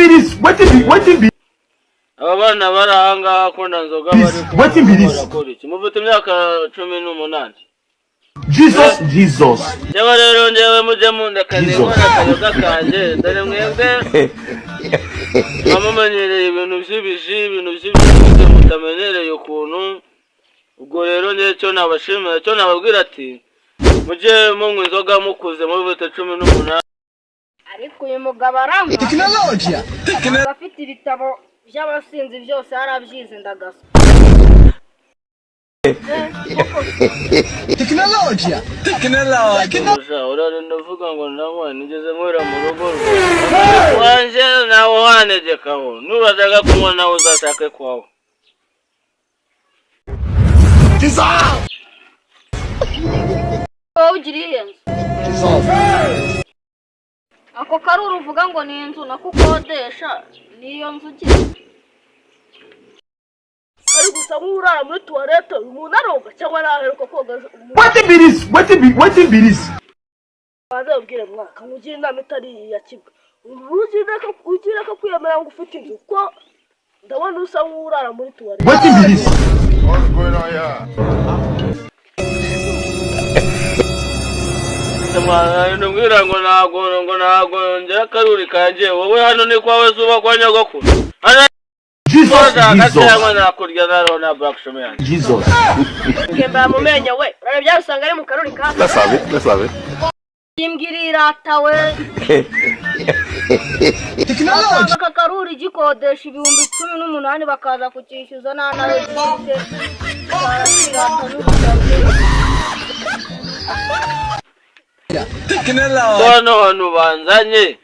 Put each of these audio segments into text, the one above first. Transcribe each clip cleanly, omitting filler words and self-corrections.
What be? Aba bana barahanga akunda nzoga bari gukora iki mufite imyaka 18. Jesus. Yewe rero njewe muje mundakane mwana kayoga kanje dore mwebwe bamumenyereye ibintu by'ibiji mutamenyereye ukuntu ubwo rero nje cyo nabashimira cyo nababwira ati muje munywa inzoga mukuze mu 18. Ariko uyu mugabo arangwa Technology afite ibitabo by'abasinzi byose arabyize ndagasa Technology urare ndavuga ngo nawe nigeze mwera mu rugo wanje nawe wanegekaho nubazaga kunywa nawe uzashake kwawe ugiriye ako karuru uvuga ngo ni inzu nakukodesha niyo nzu ugira ari gusa nk'urara muri toilette umuntu aroga cyangwa araheruka koga What be this? bazabwira mwaka mugira inama itari ya kibwa ugira ko kwiyemera ngo ufite inzu ko ndabona usa nk'urara muri toilette What be this? What's going on here? Ndumwira ngo ntago njya karuri kanje wowe hano ni kwawe zuba kwa nyogokuru Jesus. Kembera mumenya we urabya usanga ari mu karuri ka Let's have it. imbwirira atawe Technology aka karuri gikodesha 18,000 bakaza kucyishyuza nayo gifite hano banzanye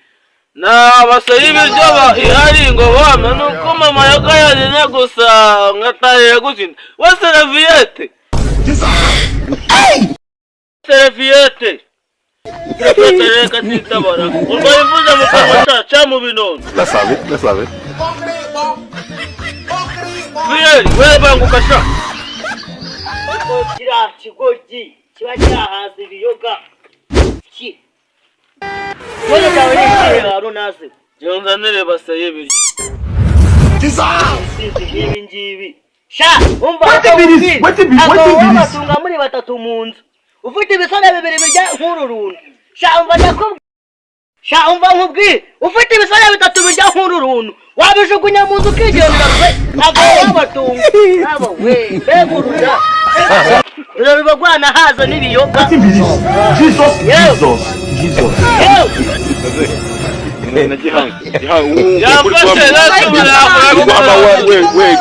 na basayi ibiryo ihari ngo bame nuko mama yakayanye gusa ngatahira gusinda wa serviette reka titabara urwo yivuze mu kanwa cha mu binono Let's have it. we banguka sha kira kigogi kiba cyahaze ibiyoga ki Wole dawe ni Arunaze jonzanire basaye ibiryo ibi ngibi sha umva What be this? batunga muri batatu mu nzu ufite ibisone bibiri bijya nk'ururuntu sha umva ndakubwira sha umva nkubwira ufite ibisone bitatu bijya nk'ururuntu wabijugunya mu nzu kigendera we ntabwo wabatunga nabo we beguruja urabibagwana haza n'ibiyoga Jesus. yafashe natwe Wait.